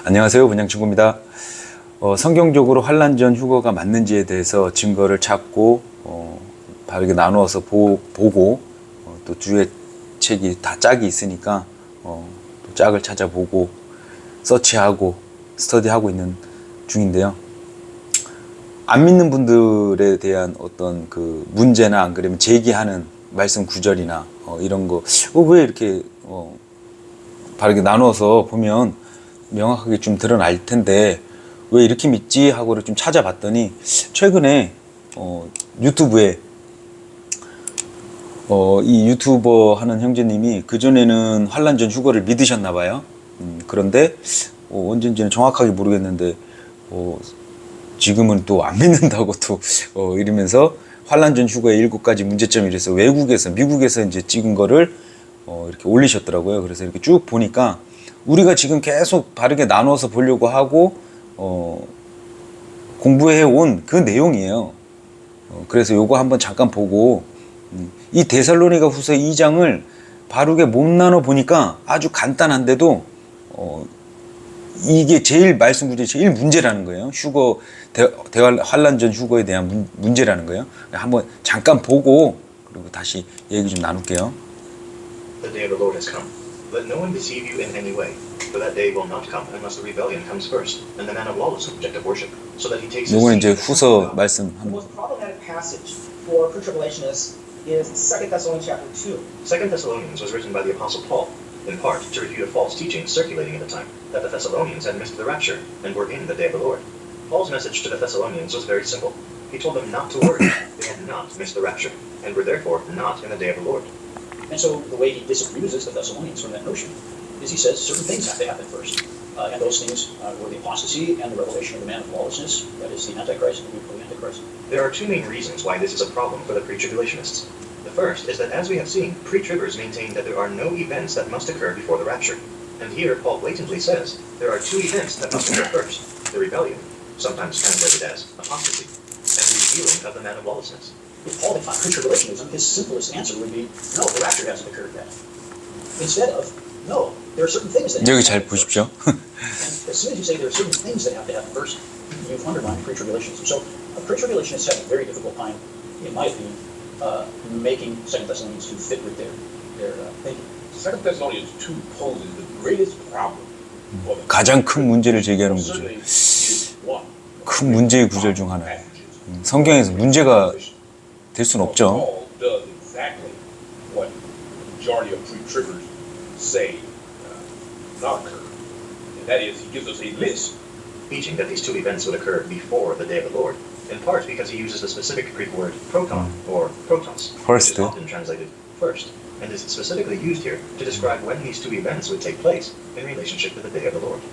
안녕하세요, 분양친구입니다. 성경적으로 환란 전 휴거가 맞는지에 대해서 증거를 찾고 바르게 나누어서 보고 또 주의 책이 다 짝이 있으니까 또 짝을 찾아보고 서치하고 스터디하고 있는 중인데요. 안 믿는 분들에 대한 어떤 그 문제나 안 그러면 제기하는 말씀 구절이나 이런 거 왜 이렇게 바르게 나누어서 보면 명확하게 좀 드러날 텐데 왜 이렇게 믿지 하고를 좀 찾아봤더니 최근에 유튜브에 이 유튜버 하는 형제님이 그전에는 환란 전 휴거를 믿으셨나 봐요. 그런데 언젠지는 정확하게 모르겠는데 지금은 또 안 믿는다고 또 이러면서 환란 전 휴거의 7가지 문제점이 이래서 미국에서 이제 찍은 거를 이렇게 올리셨더라고요. 그래서 이렇게 쭉 보니까 우리가 지금 계속 바르게 나눠서 보려고 하고 공부해 온 그 내용이에요. 그래서 요거 한번 잠깐 보고 이 데살로니가 후서 2장을 바르게 못 나눠 보니까 아주 간단한데도 이게 제일 말씀 구절이 제일 문제라는 거예요. 환란 전 휴거에 대한 문제라는 거예요. 한번 잠깐 보고 그리고 다시 얘기 좀 나눌게요. The day of the Lord has come. Let no one deceive you in any way, for that day will not come unless the rebellion comes first, and the man of lawless object of worship, so that he takes his 요거는 seat. 이제 후서 말씀 The most problematic passage for pre-tribulationists is 2 Thessalonians chapter 2. 2 Thessalonians was written by the Apostle Paul, in part to refute a false teaching circulating at the time, that the Thessalonians had missed the rapture and were in the day of the Lord. Paul's message to the Thessalonians was very simple. He told them not to worry, they had not missed the rapture, and were therefore not in the day of the Lord. And so the way he disabuses the Thessalonians from that notion is he says certain things have to happen first. And those things were the apostasy and the revelation of the man of lawlessness, that is the Antichrist and the Holy Antichrist. There are two main reasons why this is a problem for the pre-tribulationists. The first is that, as we have seen, pre-tribbers maintain that there are no events that must occur before the rapture. And here Paul blatantly says there are two events that must occur first: the rebellion, sometimes translated as apostasy, and the revealing of the man of lawlessness. If Paul defined pre-tribulationism, his simplest answer would be, no, the rapture hasn't occurred yet. Instead of, no, there are certain things that have 여기 to 잘 happen first. 보십시오. And as soon as you say there are certain things that have to happen first, you've undermined pre-tribulationism. So pre-tribulationists have a very difficult time, in my opinion, making 2 Thessalonians 2 fit with their thinking. 2 Thessalonians 2 poses the greatest problem for the 가장 큰 문제를 제기하는 구절. certainly is one 큰 문제의 구절 중 하나. 성경에서 문제가 될 수는 없죠. Paul does exactly what the majority of pre-tribbers say not occur, and that is he gives us a list. Teaching that these two events would occur before the day of the Lord, in part because he uses the specific Greek word proton, or protos, First. which is often translated first, and is specifically used here to describe when these two events would take place in relationship to the day of the Lord.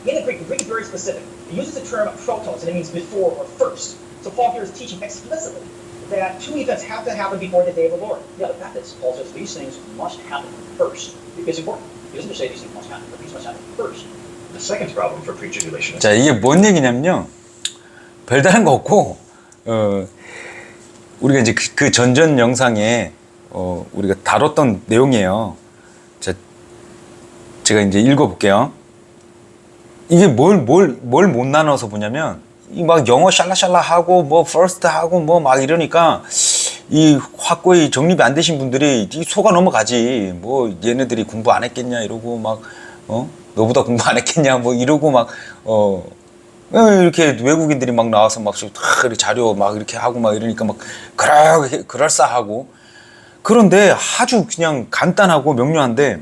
In the Greek is very specific. It uses the term protos, and it means before or first. So Paul here is teaching explicitly that two events have to happen before the day of the Lord. Yeah, the fact is, Paul says these things must happen first. It's important. He doesn't just say these things must happen, but these must happen first. The second problem for pre-tribulationists 자, 이게 뭔 얘기냐면요. 별다른 거 없고, 우리가 이제 그 전전 영상에, 우리가 다뤘던 내용이에요. 제가 이제 읽어볼게요. 이게 뭘 못 나눠서 보냐면, 이 막 영어 샬라샬라 하고, 뭐, first 하고, 뭐, 막 이러니까, 이 확고히 정립이 안 되신 분들이 속아 넘어가지. 뭐, 얘네들이 공부 안 했겠냐, 이러고, 막, 너보다 공부 안 했겠냐, 뭐, 이러고, 막, 이렇게 외국인들이 막 나와서 막 자료 막 이렇게 하고 막 이러니까 막, 그럴싸하고. 그런데 아주 그냥 간단하고 명료한데,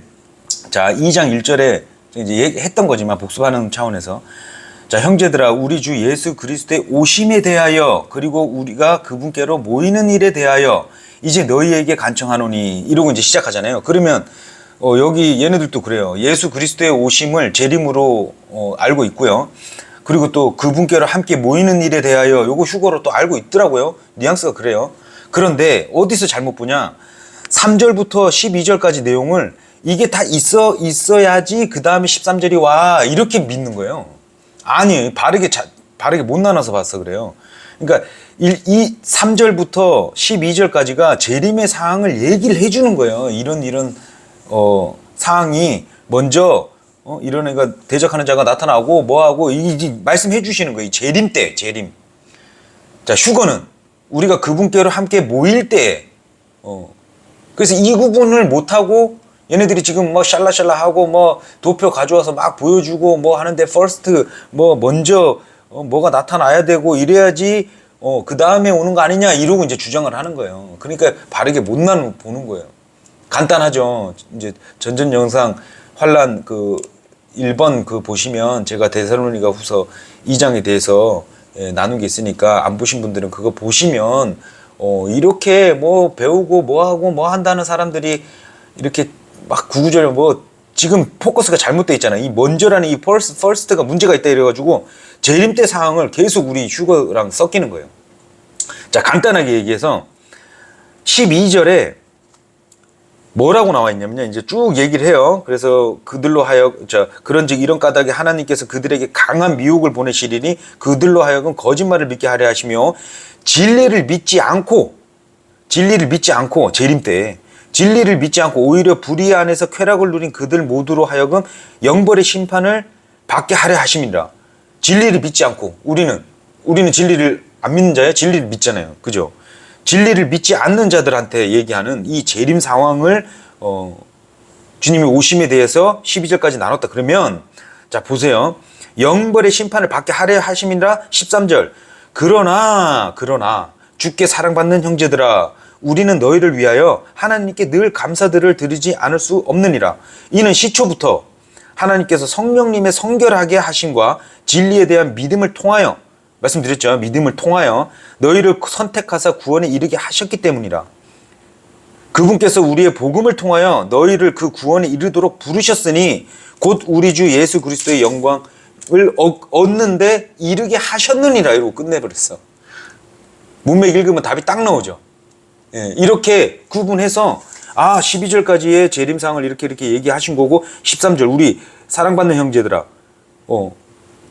자, 2장 1절에 이제 했던 거지만 복습하는 차원에서, 자, 형제들아, 우리 주 예수 그리스도의 오심에 대하여, 그리고 우리가 그분께로 모이는 일에 대하여 이제 너희에게 간청하노니, 이러고 이제 시작하잖아요. 그러면 여기 얘네들도 그래요. 예수 그리스도의 오심을 재림으로 알고 있고요. 그리고 또 그분께로 함께 모이는 일에 대하여 요거 휴거로 또 알고 있더라고요. 뉘앙스가 그래요. 그런데 어디서 잘못 보냐? 3절부터 12절까지 내용을 이게 다 있어야지 그 다음에 13절이 와, 이렇게 믿는 거예요. 아니, 바르게 못 나눠서 봤어 그래요. 그러니까 이 3절부터 12절까지가 재림의 사항을 얘기를 해주는 거예요. 이런 사항이 먼저 이런 애가 대적하는 자가 나타나고 뭐하고 이 말씀해 주시는 거예요. 이 재림 때 재림. 자, 휴거는 우리가 그분께로 함께 모일 때 그래서 이 구분을 못하고 얘네들이 지금 뭐 샬라샬라하고 뭐 도표 가져와서 막 보여주고 뭐 하는데 first 뭐 먼저 뭐가 나타나야 되고 이래야지 그 다음에 오는 거 아니냐 이러고 이제 주장을 하는 거예요. 그러니까 바르게 못 나누 보는 거예요. 간단하죠. 이제 전전 영상 환란 그 1번 그 보시면 제가 데살로니가 후서 2장에 대해서 나눈 게 있으니까 안 보신 분들은 그거 보시면 이렇게 뭐 배우고 뭐 하고 뭐 한다는 사람들이 이렇게 막 구구절절 뭐 지금 포커스가 잘못돼 있잖아요. 이 먼저라는 이 first가 문제가 있다 이래가지고 재림 때 상황을 계속 우리 휴거랑 섞이는 거예요. 자, 간단하게 얘기해서 12절에 뭐라고 나와 있냐면요. 이제 쭉 얘기를 해요. 그래서 그들로 그런즉 이런 까닭에 하나님께서 그들에게 강한 미혹을 보내시리니 그들로 하여금 거짓말을 믿게 하려 하시며 진리를 믿지 않고 재림 때 진리를 믿지 않고 오히려 불의 안에서 쾌락을 누린 그들 모두로 하여금 영벌의 심판을 받게 하려 하심이라. 진리를 믿지 않고 우리는 진리를 안 믿는 자예요. 진리를 믿잖아요. 그죠? 진리를 믿지 않는 자들한테 얘기하는 이 재림 상황을 주님의 오심에 대해서 12절까지 나눴다. 그러면 자 보세요. 영벌의 심판을 받게 하려 하심이라 13절. 그러나 주께 사랑받는 형제들아 우리는 너희를 위하여 하나님께 늘 감사들을 드리지 않을 수 없느니라. 이는 시초부터 하나님께서 성령님의 성결하게 하심과 진리에 대한 믿음을 통하여 말씀드렸죠. 믿음을 통하여 너희를 선택하사 구원에 이르게 하셨기 때문이라. 그분께서 우리의 복음을 통하여 너희를 그 구원에 이르도록 부르셨으니 곧 우리 주 예수 그리스도의 영광을 얻는데 이르게 하셨느니라. 이러고 끝내버렸어. 문맥 읽으면 답이 딱 나오죠. 예, 이렇게 구분해서 12절까지의 재림상을 이렇게 얘기하신 거고 13절 우리 사랑받는 형제들아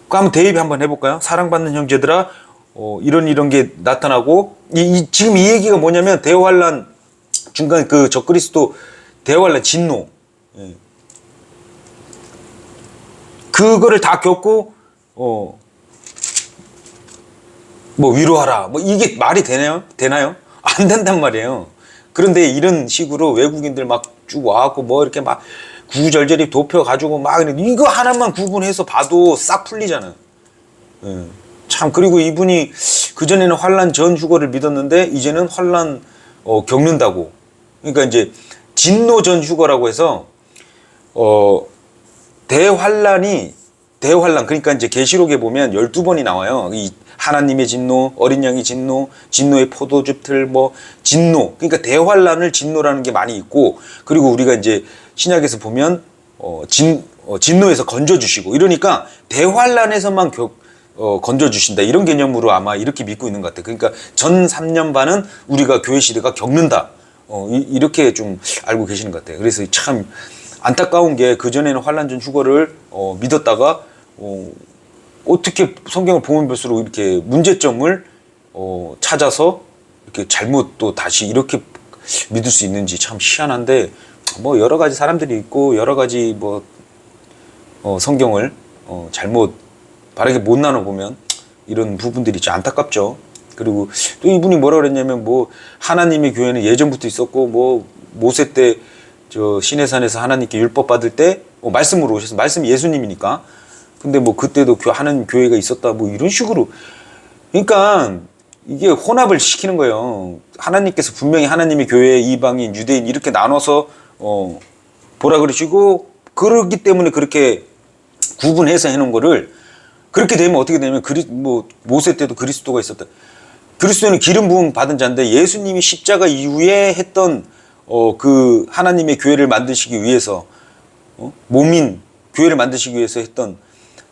한번 대입 한번 해볼까요? 사랑받는 형제들아 이런 게 나타나고 지금 이 얘기가 뭐냐면 대환란 중간 그 적그리스도 대환란 진노 그거를 다 겪고 뭐 위로하라 뭐 이게 말이 되나요? 안 된단 말이에요. 그런데 이런 식으로 외국인들 막 쭉 와갖고 뭐 이렇게 막 구구절절히 도표 가지고 막 이거 하나만 구분해서 봐도 싹 풀리잖아요. 참 그리고 이분이 그전에는 환란 전 휴거를 믿었는데 이제는 환란 겪는다고. 그러니까 이제 진노 전 휴거라고 해서 대환란 그러니까 이제 계시록에 보면 12번이 나와요. 이 하나님의 진노, 어린 양의 진노, 진노의 포도즙 틀 뭐 진노. 그러니까 대환란을 진노라는 게 많이 있고 그리고 우리가 이제 신약에서 보면 진노에서 건져 주시고 이러니까 대환란에서만 건져 주신다. 이런 개념으로 아마 이렇게 믿고 있는 것 같아요. 그러니까 전 3년 반은 우리가 교회 시대가 겪는다. 이렇게 좀 알고 계시는 것 같아요. 그래서 참 안타까운 게 그전에는 환란 전 휴거를 믿었다가 어떻게 성경을 보면 볼수록 이렇게 문제점을 찾아서 이렇게 잘못 또 다시 이렇게 믿을 수 있는지 참 희한한데 뭐 여러 가지 사람들이 있고 여러 가지 뭐 성경을 잘못 바르게 못 나눠 보면 이런 부분들이 좀 안타깝죠. 그리고 또 이분이 뭐라 그랬냐면 뭐 하나님의 교회는 예전부터 있었고 뭐 모세 때 저 시내산에서 하나님께 율법 받을 때 말씀으로 오셔서 말씀이 예수님이니까 근데 뭐 그때도 하나님 교회가 있었다 뭐 이런 식으로 그러니까 이게 혼합을 시키는 거예요. 하나님께서 분명히 하나님의 교회 이방인 유대인 이렇게 나눠서 보라 그러시고 그렇기 때문에 그렇게 구분해서 해놓은 거를 그렇게 되면 어떻게 되냐면 뭐 모세 때도 그리스도가 있었다. 그리스도는 기름 부음 받은 자인데 예수님이 십자가 이후에 했던 그 하나님의 교회를 만드시기 위해서 몸인 교회를 만드시기 위해서 했던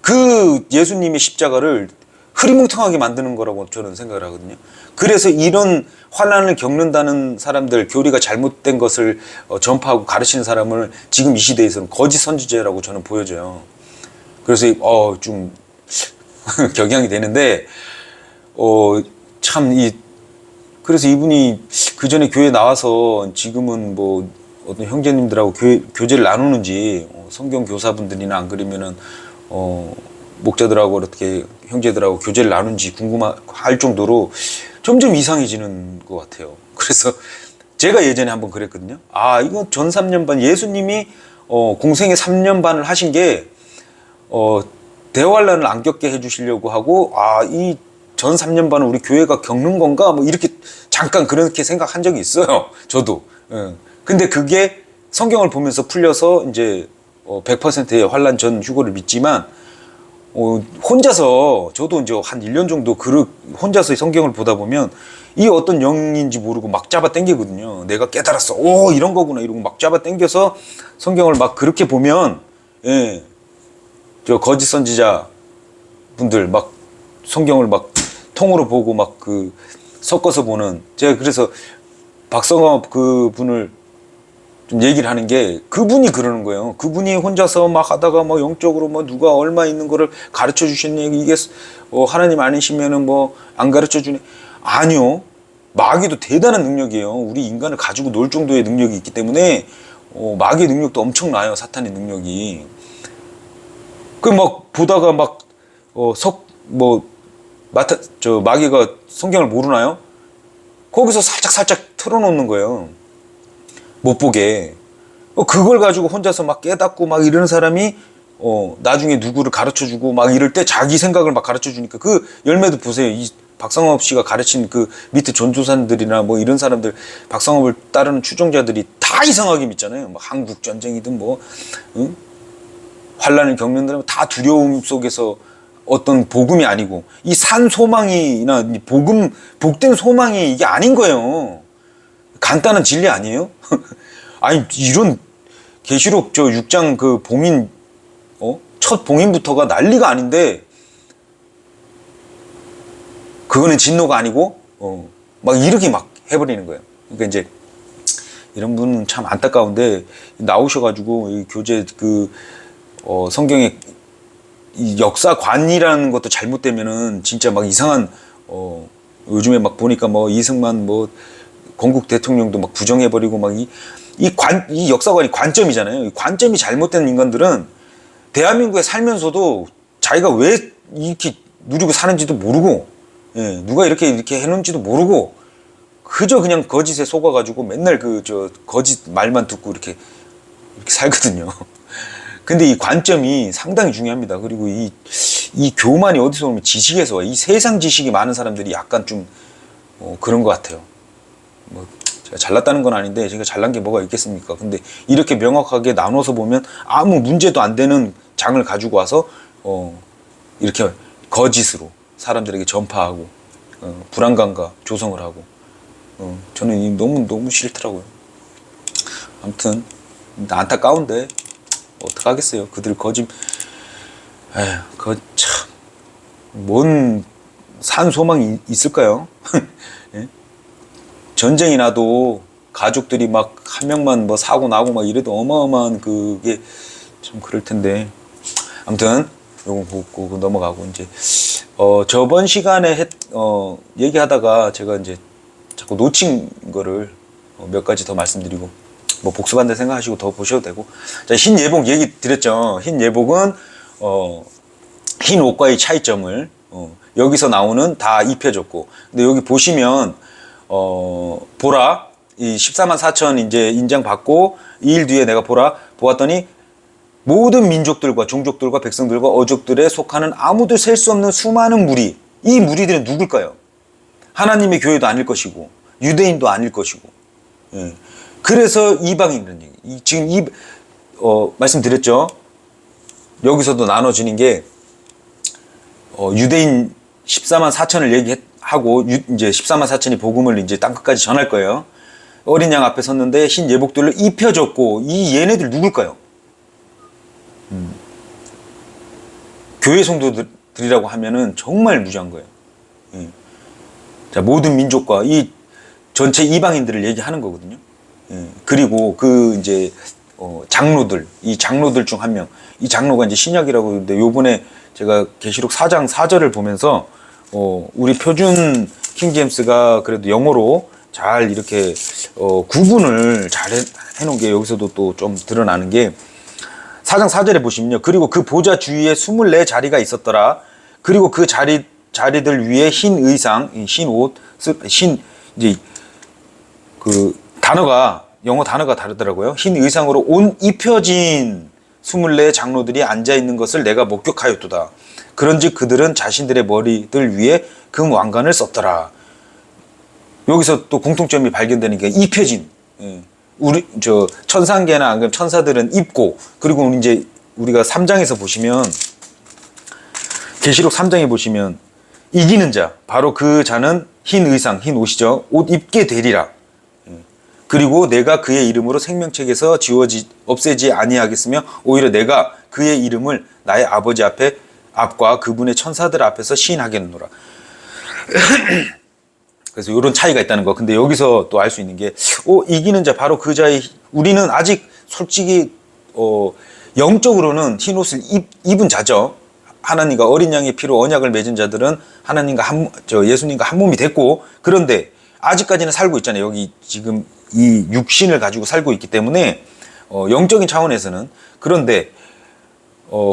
그 예수님의 십자가를 흐리멍텅하게 만드는 거라고 저는 생각을 하거든요. 그래서 이런 환난을 겪는다는 사람들, 교리가 잘못된 것을 전파하고 가르치는 사람을 지금 이 시대에서는 거짓 선지자라고 저는 보여져요. 그래서 좀 격양이 되는데 그래서 이분이 그 전에 교회 나와서 지금은 뭐 어떤 형제님들하고 교제를 나누는지 성경 교사분들이나 안 그러면은 목자들하고 어떻게 형제들하고 교제를 나누는지 궁금할 정도로 점점 이상해지는 것 같아요. 그래서 제가 예전에 한번 그랬거든요. 아, 이거 전 3년 반 예수님이 공생애 3년 반을 하신 게 대환란을 안 겪게 해주시려고 하고, 아, 이 전 3년 반은 우리 교회가 겪는 건가? 뭐 이렇게 잠깐 그렇게 생각한 적이 있어요. 저도. 예. 근데 그게 성경을 보면서 풀려서 이제 100%의 환란 전 휴거를 믿지만, 혼자서 저도 이제 한 1년 정도 혼자서 성경을 보다 보면 이 어떤 영인지 모르고 막 잡아 당기거든요. 내가 깨달았어. 오, 이런 거구나. 이러고 막 잡아 당겨서 성경을 막 그렇게 보면, 예, 저 거짓 선지자 분들 막 성경을 막 통으로 보고 막 섞어서 보는, 제가 그래서 박성업 그 분을 좀 얘기를 하는 게, 그분이 그러는 거예요. 그분이 혼자서 막 하다가 뭐 영적으로 뭐 누가 얼마 있는 거를 가르쳐 주셨네. 이게 하나님 아니시면은 뭐 안 가르쳐 주네. 아니요. 마귀도 대단한 능력이에요. 우리 인간을 가지고 놀 정도의 능력이 있기 때문에 마귀의 능력도 엄청나요. 사탄의 능력이. 그 막 보다가 막 마귀가 성경을 모르나요? 거기서 살짝 틀어놓는 거예요. 못 보게. 그걸 가지고 혼자서 막 깨닫고 막 이러는 사람이 나중에 누구를 가르쳐주고 막 이럴 때 자기 생각을 막 가르쳐주니까 그 열매도 보세요. 이 박성업 씨가 가르친 그 밑에 전조사들이나 뭐 이런 사람들, 박성업을 따르는 추종자들이 다 이상하게 믿잖아요. 뭐 한국 전쟁이든 뭐 환란을 겪는 사람은 다 두려움 속에서 어떤 복음이 아니고, 이 산 소망이나 복된 소망이 이게 아닌 거예요. 간단한 진리 아니에요? 아니, 이런 계시록 저 6장 그 봉인, 첫 봉인부터가 난리가 아닌데, 그거는 진노가 아니고, 막 이렇게 막 해버리는 거예요. 그러니까 이제, 이런 분은 참 안타까운데, 나오셔가지고, 이 교재 성경에 이 역사관이라는 것도 잘못되면은 진짜 막 이상한, 요즘에 막 보니까 뭐 이승만 뭐 건국 대통령도 막 부정해버리고 막 이 역사관이 관점이잖아요. 이 관점이 잘못된 인간들은 대한민국에 살면서도 자기가 왜 이렇게 누리고 사는지도 모르고, 예, 누가 이렇게 해놓은지도 모르고, 그저 그냥 거짓에 속아가지고 맨날 거짓 말만 듣고 이렇게 살거든요. 근데 이 관점이 상당히 중요합니다. 그리고 이 교만이 어디서 오면 지식에서 와. 이 세상 지식이 많은 사람들이 약간 좀 그런 것 같아요. 뭐 제가 잘났다는 건 아닌데 제가 잘난 게 뭐가 있겠습니까? 근데 이렇게 명확하게 나눠서 보면 아무 문제도 안 되는 장을 가지고 와서 이렇게 거짓으로 사람들에게 전파하고 불안감과 조성을 하고, 저는 너무 싫더라고요. 아무튼 안타까운데 어떡하겠어요. 그들 뭔 산 소망이 있을까요? 예? 전쟁이 나도 가족들이 막 한 명만 뭐 사고 나고 막 이래도 어마어마한 그게 좀 그럴 텐데. 아무튼 요거 보고 넘어가고, 이제 저번 시간에 얘기하다가 제가 이제 자꾸 놓친 거를 몇 가지 더 말씀드리고, 뭐 복습한다 생각하시고 더 보셔도 되고. 자, 흰 예복 얘기 드렸죠. 흰 예복은 흰 옷과의 차이점을 여기서 나오는 다 입혀줬고, 근데 여기 보시면 보라, 이 14만 4천 이제 인장 받고 2일 뒤에 내가 보았더니 모든 민족들과 종족들과 백성들과 어족들에 속하는 아무도 셀 수 없는 수많은 무리. 이 무리들은 누굴까요? 하나님의 교회도 아닐 것이고 유대인도 아닐 것이고, 예. 그래서 이방인이라는 얘기. 지금 말씀드렸죠. 여기서도 나눠지는 게 유대인 14만 4천을 얘기하고 이제 14만 4천이 복음을 이제 땅 끝까지 전할 거예요. 어린 양 앞에 섰는데 흰 예복들을 입혀줬고, 이 얘네들 누굴까요? 교회 성도들이라고 하면은 정말 무지한 거예요. 예. 자, 모든 민족과 이 전체 이방인들을 얘기하는 거거든요. 예. 그리고 이제 장로들, 이 장로들 중 한 명, 이 장로가 이제 신약이라고 그러는데, 요번에 제가 계시록 4장 4절을 보면서 우리 표준 킹제임스가 그래도 영어로 잘 이렇게 구분을 잘 해놓은 게 여기서도 또 좀 드러나는 게 4장 4절에 보시면요. 그리고 그 보좌 주위에 24자리가 있었더라. 그리고 그 자리들 위에 흰 의상, 흰 옷, 이제 그 단어가 영어 단어가 다르더라고요. 흰 의상으로 옷 입혀진 24 장로들이 앉아 있는 것을 내가 목격하였도다. 그런즉 그들은 자신들의 머리들 위에 금 왕관을 썼더라. 여기서 또 공통점이 발견되는 게 입혀진. 우리 저 천상계나 안 그러면 천사들은 입고, 그리고 이제 우리가 3장에서 보시면 계시록 3장에 보시면 이기는 자, 바로 그 자는 흰 의상, 흰 옷이죠. 옷 입게 되리라. 그리고 내가 그의 이름으로 생명책에서 없애지 아니하겠으며 오히려 내가 그의 이름을 나의 아버지 앞과 그분의 천사들 앞에서 시인하겠노라. 그래서 이런 차이가 있다는 거. 근데 여기서 또 알 수 있는 게, 이기는 자, 바로 그 자의, 우리는 아직 솔직히, 영적으로는 흰 옷을 입은 자죠. 하나님과 어린 양의 피로 언약을 맺은 자들은 하나님과 예수님과 한 몸이 됐고, 그런데 아직까지는 살고 있잖아요. 여기 지금 이 육신을 가지고 살고 있기 때문에, 영적인 차원에서는. 그런데,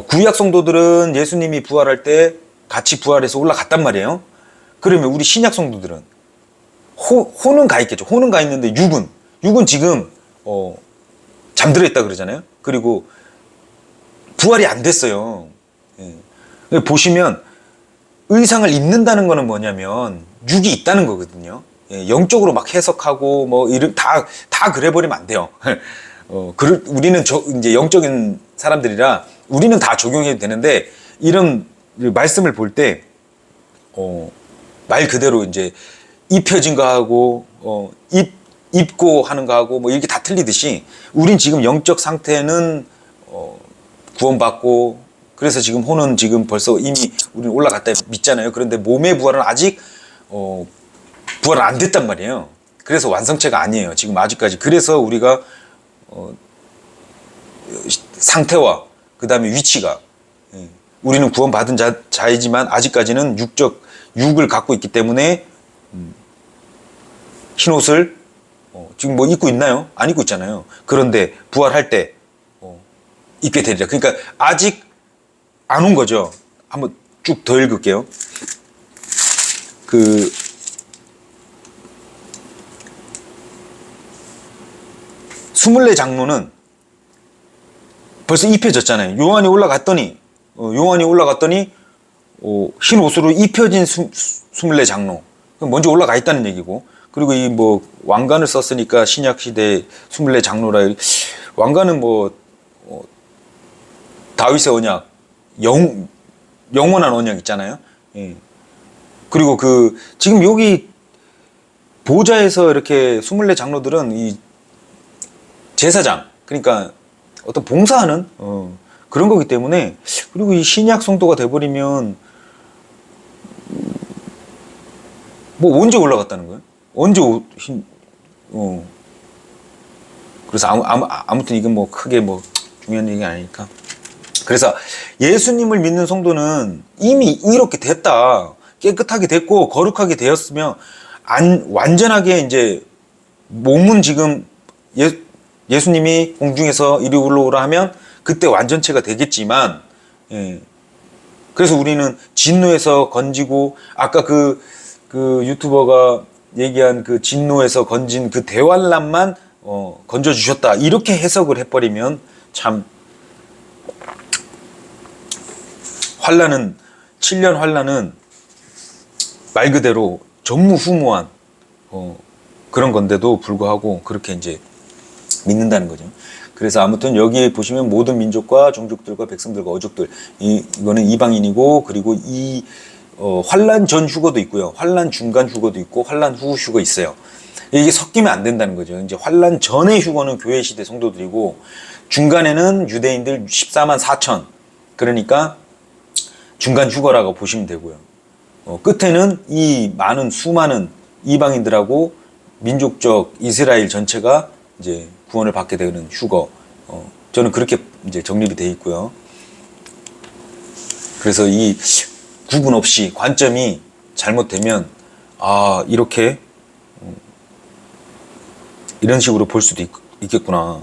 구약 성도들은 예수님이 부활할 때 같이 부활해서 올라갔단 말이에요. 그러면 우리 신약 성도들은 호는 가 있겠죠. 호는 가 있는데 육은 지금 잠들어 있다 그러잖아요. 그리고 부활이 안 됐어요. 예. 보시면 의상을 입는다는 거는 뭐냐면 육이 있다는 거거든요. 예. 영적으로 막 해석하고 뭐 이런 다 그래 버리면 안 돼요. 우리는 이제 영적인 사람들이라 우리는 다 적용해도 되는데, 이런 말씀을 볼 때 말 그대로 이제 입혀진 거 하고 입고 하는 거 하고 뭐 이렇게 다 틀리듯이, 우린 지금 영적 상태는 구원받고, 그래서 지금 호는 지금 벌써 이미 우리는 올라갔다 믿잖아요. 그런데 몸의 부활은 아직 부활은 안 됐단 말이에요. 그래서 완성체가 아니에요. 지금 아직까지. 그래서 우리가 상태와 그 다음에 위치가, 우리는 구원받은 자이지만 아직까지는 육을 갖고 있기 때문에 흰 옷을 지금 뭐 입고 있나요? 안 입고 있잖아요. 그런데 부활할 때 입게 되리라. 그러니까 아직 안 온 거죠. 한번 쭉 더 읽을게요. 그 24 장로는 벌써 입혀졌잖아요. 요한이 올라갔더니 흰 옷으로 입혀진 24 장로, 먼저 올라가 있다는 얘기고, 그리고 이 뭐 왕관을 썼으니까 신약 시대 24 장로라. 왕관은 뭐 다윗의 언약, 영원한 언약 있잖아요. 예. 그리고 지금 여기 보좌에서 이렇게 24 장로들은 이 제사장, 그러니까 어떤 봉사하는 그런 거기 때문에, 그리고 이 신약 성도가 돼버리면 뭐 언제 올라갔다는 거예요? 언제 그래서 아무튼 이건 뭐 크게 뭐 중요한 얘기가 아니니까. 그래서 예수님을 믿는 성도는 이미 이렇게 됐다, 깨끗하게 됐고 거룩하게 되었으며, 완전하게 이제 몸은 지금 예수님이 공중에서 이리 올라오라 하면 그때 완전체가 되겠지만, 예. 그래서 우리는 진노에서 건지고, 아까 그 유튜버가 얘기한 그 진노에서 건진 그 대환란만 건져주셨다, 이렇게 해석을 해버리면 참, 환란은 7년 환란은 말 그대로 전무후무한 그런 건데도 불구하고 그렇게 이제 믿는다는 거죠. 그래서 아무튼 여기에 보시면 모든 민족과 종족들과 백성들과 어족들, 이거는 이방인이고, 그리고 이 환란 전 휴거도 있고요, 환란 중간 휴거도 있고, 환란 후 휴거 있어요. 이게 섞이면 안 된다는 거죠. 이제 환란 전의 휴거는 교회 시대 성도들이고, 중간에는 유대인들 14만 4천, 그러니까 중간 휴거라고 보시면 되고요. 끝에는 이 수많은 이방인들하고 민족적 이스라엘 전체가 이제 구원을 받게 되는 휴거. 저는 그렇게 이제 정립이 되어 있고요. 그래서 이 구분 없이 관점이 잘못되면, 이렇게 이런 식으로 볼 수도 있겠구나.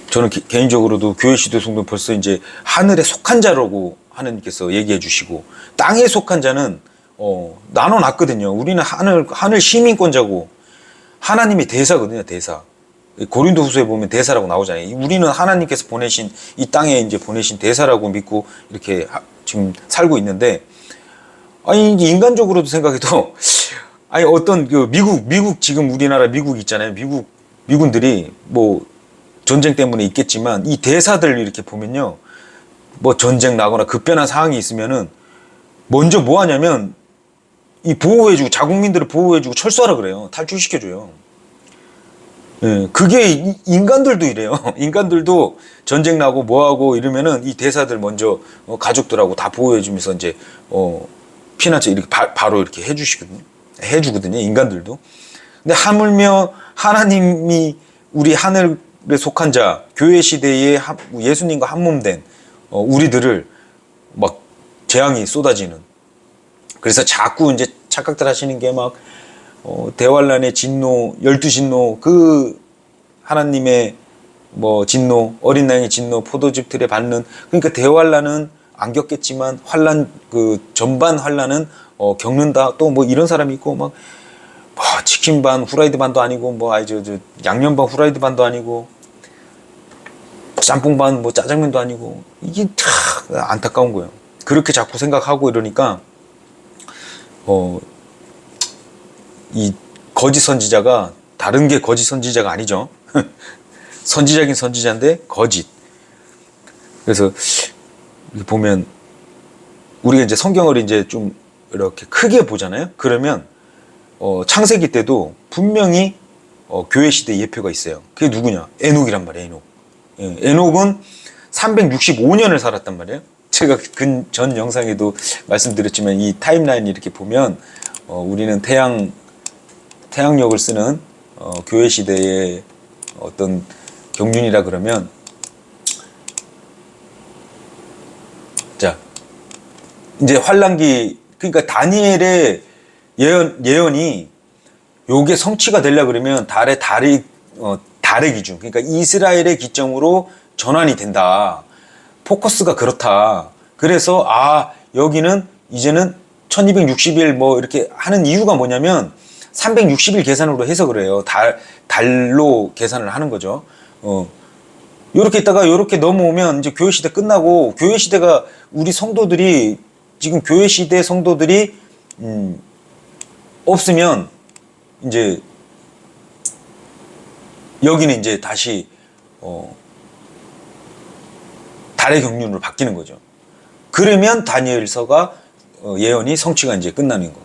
저는 개인적으로도 교회 시대 성도 벌써 이제 하늘에 속한 자라고 하나님께서 얘기해 주시고 땅에 속한 자는 나눠놨거든요. 우리는 하늘 시민권자고 하나님의 대사거든요. 대사. 고린도후서에 보면 대사라고 나오잖아요. 우리는 하나님께서 보내신 이 땅에 이제 보내신 대사라고 믿고 이렇게 지금 살고 있는데, 아니 인간적으로도 생각해도 아니 어떤 그 미국 지금 우리나라 미국 있잖아요. 미군들이 뭐 전쟁 때문에 있겠지만 이 대사들 이렇게 보면요, 뭐 전쟁 나거나 급변한 상황이 있으면은 먼저 뭐 하냐면 이 보호해주고 자국민들을 보호해주고 철수하라 그래요. 탈출시켜줘요. 예, 그게 인간들도 이래요. 인간들도 전쟁 나고 뭐하고 이러면은 이 대사들 먼저 가족들하고 다 보호해주면서 이제 피난처 이렇게 바로 이렇게 해주거든요. 인간들도. 근데 하물며 하나님이 우리 하늘에 속한 자, 교회 시대에 예수님과 한몸된 우리들을 막 재앙이 쏟아지는. 그래서 자꾸 이제 착각들 하시는 게 막 대환란의 진노, 12진노, 그 하나님의 뭐 진노, 어린 양의 진노, 포도즙 틀에 받는, 그러니까 대환란은 안 겪겠지만 환란, 그 전반 환란은 겪는다. 또 뭐 이런 사람이 있고 막 뭐 치킨 반 후라이드 반도 아니고 뭐 양념 반 후라이드 반도 아니고 짬뽕 반 뭐 짜장면도 아니고, 이게 참 안타까운 거예요. 그렇게 자꾸 생각하고 이러니까 이 거짓 선지자가 다른 게 거짓 선지자가 아니죠. 선지자긴 선지자인데 거짓. 그래서 보면 우리가 이제 성경을 이제 좀 이렇게 크게 보잖아요. 그러면 창세기 때도 분명히 교회 시대 예표가 있어요. 그게 누구냐? 에녹이란 말이에요. 에녹. 예, 에녹은 365년을 살았단 말이에요. 제가 전 영상에도 말씀드렸지만 이 타임라인 이렇게 보면 우리는 태양력을 쓰는 교회 시대의 어떤 경륜이라 그러면, 자 이제 환란기, 그러니까 다니엘의 예언이 요게 성취가 되려 그러면 달의 기준, 그러니까 이스라엘의 기점으로 전환이 된다. 포커스가 그렇다. 그래서 여기는 이제는 1260일 뭐 이렇게 하는 이유가 뭐냐면 360일 계산으로 해석을 해요. 달로 계산을 하는 거죠. 요렇게 있다가 요렇게 넘어오면 이제 교회 시대 끝나고, 교회 시대가 우리 성도들이 지금 교회 시대 성도들이 없으면 이제 여기는 이제 다시 달의 경륜으로 바뀌는 거죠. 그러면 다니엘서가 예언이 성취가 이제 끝나는 거.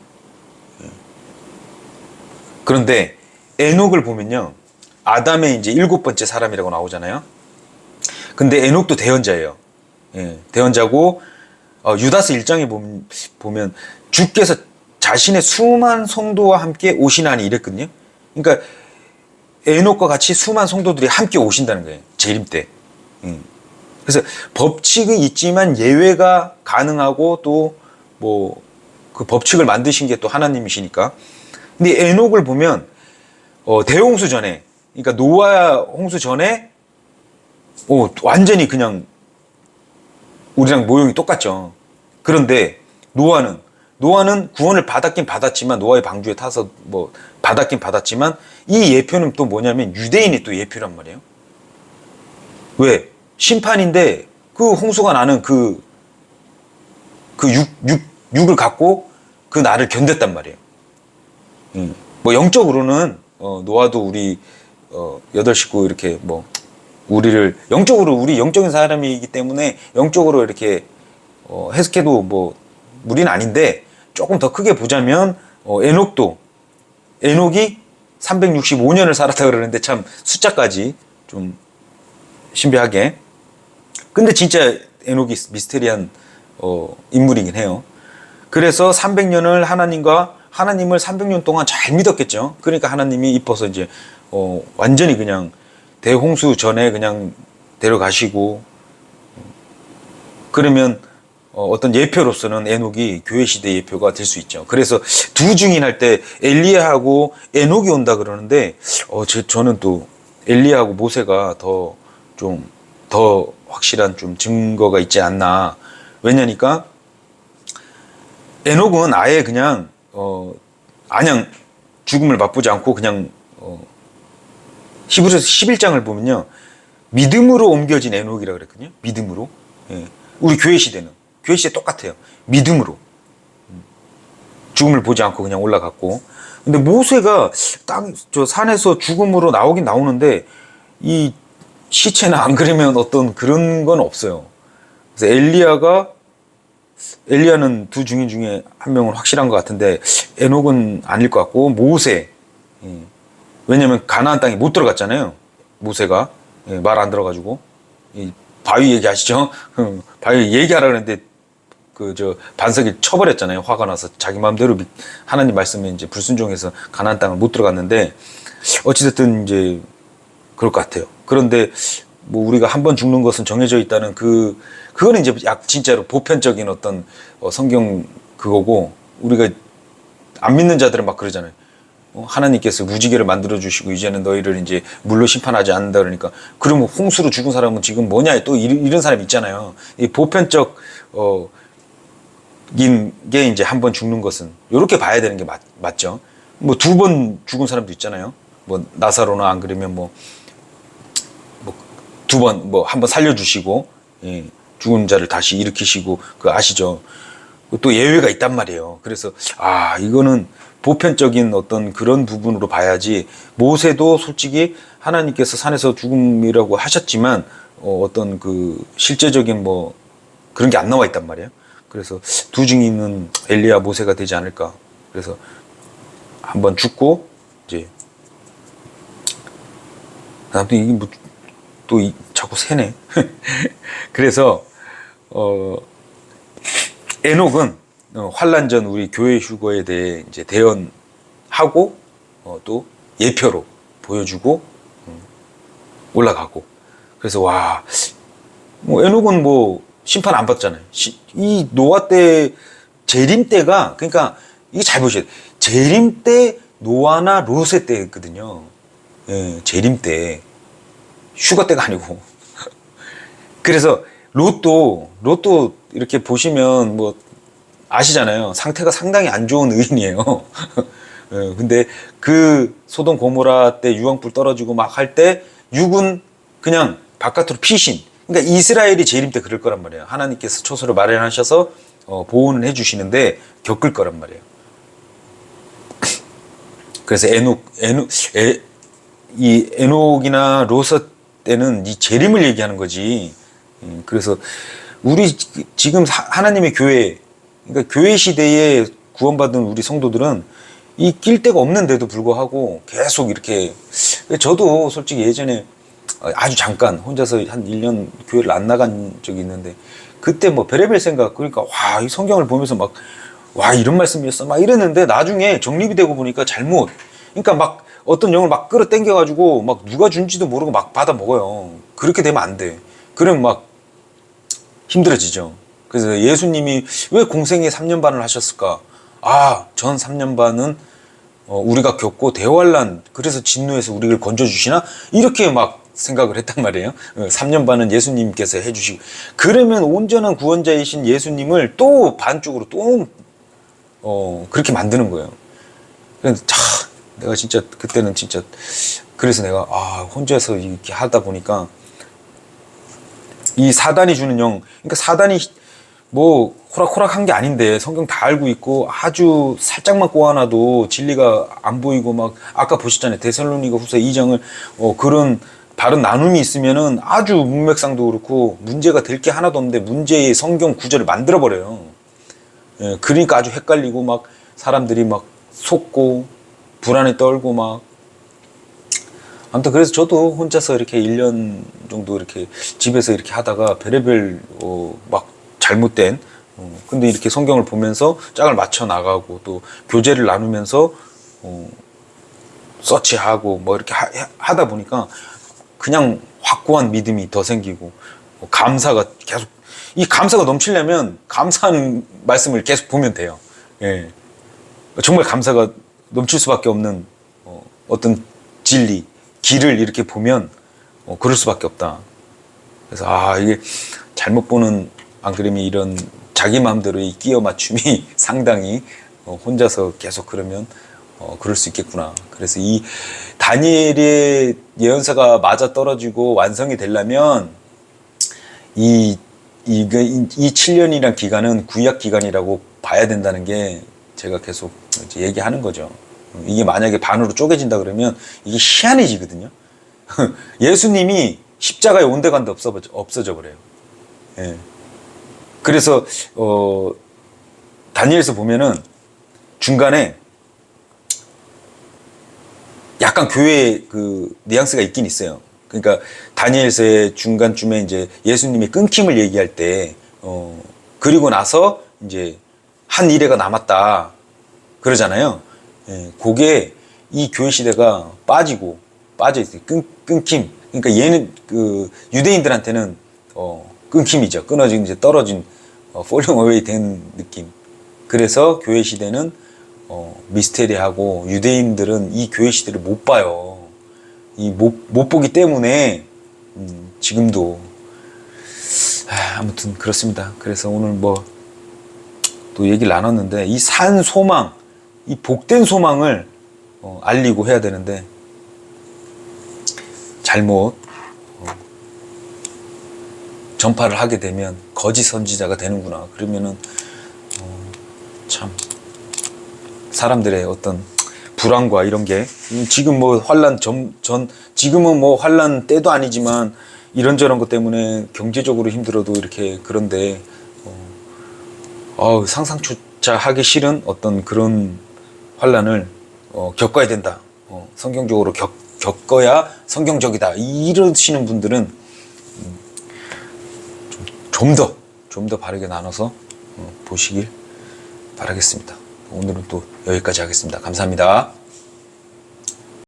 그런데 에녹을 보면요, 아담의 이제 7번째 사람이라고 나오잖아요. 근데 에녹도 대언자예요. 예, 대언자고 유다서 1장에 보면 주께서 자신의 수많은 성도와 함께 오시나니 이랬거든요. 그러니까 에녹과 같이 수많은 성도들이 함께 오신다는 거예요. 재림 때. 그래서 법칙이 있지만 예외가 가능하고 또 뭐 그 법칙을 만드신 게 또 하나님이시니까. 근데 에녹을 보면 대홍수 전에, 그러니까 노아 홍수 전에 완전히 그냥 우리랑 모형이 똑같죠. 그런데 노아는 구원을 받았긴 받았지만, 노아의 방주에 타서 뭐 받았긴 받았지만, 이 예표는 또 뭐냐면 유대인의 또 예표란 말이에요. 왜? 심판인데 그 홍수가 나는 그 육을 갖고 그 날을 견뎠단 말이에요. 뭐 영적으로는 노아도 우리 8식구 이렇게 뭐 우리를 영적으로, 우리 영적인 사람이기 때문에 영적으로 이렇게 해석해도 뭐 무리는 아닌데, 조금 더 크게 보자면 에녹이 365년을 살았다 그러는데 참 숫자까지 좀 신비하게. 근데 진짜 에녹이 미스테리한 인물이긴 해요. 그래서 300년을 하나님을 300년 동안 잘 믿었겠죠. 그러니까 하나님이 이뻐서 이제 완전히 그냥 대홍수 전에 그냥 데려가시고, 그러면 어떤 예표로서는 에녹이 교회 시대 예표가 될 수 있죠. 그래서 두 증인할 때 엘리야하고 에녹이 온다 그러는데 저는 또 엘리야하고 모세가 더 확실한 좀 증거가 있지 않나. 왜냐니까 에녹은 아예 그냥 안양 죽음을 맛보지 않고 그냥 히브리서 11장을 보면요. 믿음으로 옮겨진 에녹이라고 그랬거든요. 믿음으로. 예. 우리 교회 시대 똑같아요. 믿음으로. 죽음을 보지 않고 그냥 올라갔고. 근데 모세가 저 산에서 죽음으로 나오긴 나오는데 이 시체나 안 그러면 어떤 그런 건 없어요. 그래서 엘리야는 두 증인 중에 한 명은 확실한 것 같은데 에녹은 아닐 것 같고 모세. 왜냐면 가나안 땅에 못 들어갔잖아요. 모세가 말 안 들어가지고 이 바위 얘기하시죠? 바위 얘기하라 그랬는데 반석이 쳐버렸잖아요. 화가 나서 자기 마음대로 하나님 말씀에 이제 불순종해서 가나안 땅을 못 들어갔는데 어찌됐든 이제 그럴 것 같아요. 그런데 뭐 우리가 한 번 죽는 것은 정해져 있다는 그거는 이제 진짜로 보편적인 어떤 성경 그거고 우리가 안 믿는 자들은 막 그러잖아요. 하나님께서 무지개를 만들어 주시고 이제는 너희를 이제 물로 심판하지 않는다 그러니까 그러면 홍수로 죽은 사람은 지금 뭐냐 또 이런 사람 있잖아요. 이 보편적 게 이제 한 번 죽는 것은 이렇게 봐야 되는 게 맞죠. 뭐 두 번 죽은 사람도 있잖아요. 뭐 나사로나 안 그러면 뭐 두 번 뭐 한 번 살려주시고 죽은 자를 다시 일으키시고 아시죠? 또 예외가 있단 말이에요. 그래서 이거는 보편적인 어떤 그런 부분으로 봐야지 모세도 솔직히 하나님께서 산에서 죽음이라고 하셨지만 어떤 실제적인 뭐 그런 게 안 나와 있단 말이에요. 그래서 두 증인은 엘리야 모세가 되지 않을까. 그래서 한번 죽고 이제 아무튼 이게 뭐 또 자꾸 새네. 그래서 에녹은 환란 전 우리 교회 휴거에 대해 이제 대언하고 또 예표로 보여주고 올라가고. 그래서 뭐 에녹은 뭐 심판 안 받잖아요. 이 노아 때 재림 때가 그러니까 이게 잘 보셔야 돼요. 재림 때 노아나 롯의 때거든요. 예, 재림 때 휴가 때가 아니고. 그래서 롯도 이렇게 보시면 뭐 아시잖아요. 상태가 상당히 안 좋은 의인이에요. 근데 소돔 고모라 때 유황불 떨어지고 막 할 때 육은 그냥 바깥으로 피신. 그러니까 이스라엘이 재림 때 그럴 거란 말이에요. 하나님께서 초소를 마련하셔서 보호는 해주시는데 겪을 거란 말이에요. 그래서 에녹이나 롯 때는 이 재림을 얘기하는 거지. 그래서 우리 지금 하나님의 교회, 그러니까 교회 시대에 구원받은 우리 성도들은 이 낄 데가 없는데도 불구하고 계속 이렇게. 저도 솔직히 예전에 아주 잠깐 혼자서 한 1년 교회를 안 나간 적이 있는데 그때 뭐 별의별 생각, 그러니까 이 성경을 보면서 막 이런 말씀이었어 막 이랬는데 나중에 정립이 되고 보니까 그러니까 막 어떤 영을 막 끌어당겨가지고 막 누가 준지도 모르고 막 받아 먹어요. 그렇게 되면 안 돼. 그러면 막 힘들어지죠. 그래서 예수님이 왜 공생에 3년 반을 하셨을까? 전 3년 반은 우리가 겪고 대환란, 그래서 진노에서 우리를 건져주시나? 이렇게 막 생각을 했단 말이에요. 3년 반은 예수님께서 해주시고. 그러면 온전한 구원자이신 예수님을 또 반쪽으로 또 그렇게 만드는 거예요. 그래서 내가 진짜 그때는 진짜 그래서 내가 혼자서 이렇게 하다 보니까 이 사단이 주는 그러니까 사단이 뭐 호락호락한 게 아닌데 성경 다 알고 있고 아주 살짝만 꼬아놔도 진리가 안 보이고 막 아까 보셨잖아요. 데살로니가 후서 2장을 그런 바른 나눔이 있으면은 아주 문맥상도 그렇고 문제가 될 게 하나도 없는데 문제의 성경 구절을 만들어 버려요. 그러니까 아주 헷갈리고 막 사람들이 막 속고 불안에 떨고 막. 아무튼 그래서 저도 혼자서 이렇게 1년 정도 이렇게 집에서 이렇게 하다가 별의별 막 잘못된 근데 이렇게 성경을 보면서 짝을 맞춰 나가고 또 교제를 나누면서 서치하고 뭐 이렇게 하다 보니까 그냥 확고한 믿음이 더 생기고 감사가 계속 이 감사가 넘치려면 감사한 말씀을 계속 보면 돼요. 예. 정말 감사가 넘칠 수밖에 없는 어떤 진리, 길을 이렇게 보면 그럴 수밖에 없다. 그래서 이게 잘못 보는 안 그러면 이런 자기 마음대로의 끼어 맞춤이 상당히 혼자서 계속 그러면 그럴 수 있겠구나. 그래서 이 다니엘의 예언서가 맞아 떨어지고 완성이 되려면 이 7년이란 기간은 구약 기간이라고 봐야 된다는 게 제가 계속 이제 얘기하는 거죠. 이게 만약에 반으로 쪼개진다 그러면 이게 희한해지거든요. 예수님이 십자가에 온데간데 없어져 버려요. 예. 그래서 다니엘서 보면은 중간에 약간 교회의 그 뉘앙스가 있긴 있어요. 그러니까 다니엘서의 중간쯤에 이제 예수님의 끊김을 얘기할 때 그리고 나서 이제 한 이래가 남았다 그러잖아요. 예, 그게 이 교회 시대가 빠져 있어요. 끊김. 그러니까 얘는 그 유대인들한테는 끊김이죠. 끊어진 이제 떨어진 falling away 된 느낌. 그래서 교회 시대는 미스테리하고 유대인들은 이 교회 시대를 못 봐요. 못 보기 때문에 지금도 아무튼 그렇습니다. 그래서 오늘 또 얘기를 나눴는데 이 산 소망, 이 복된 소망을 알리고 해야 되는데 잘못 전파를 하게 되면 거짓 선지자가 되는구나. 그러면은 참 사람들의 어떤 불안과 이런 게 지금 환란 지금은 환란 때도 아니지만 이런저런 것 때문에 경제적으로 힘들어도 이렇게 그런데 상상조차 하기 싫은 어떤 그런 환란을 겪어야 된다. 성경적으로 겪어야 성경적이다. 이러시는 분들은 좀 더 바르게 나눠서 보시길 바라겠습니다. 오늘은 또 여기까지 하겠습니다. 감사합니다.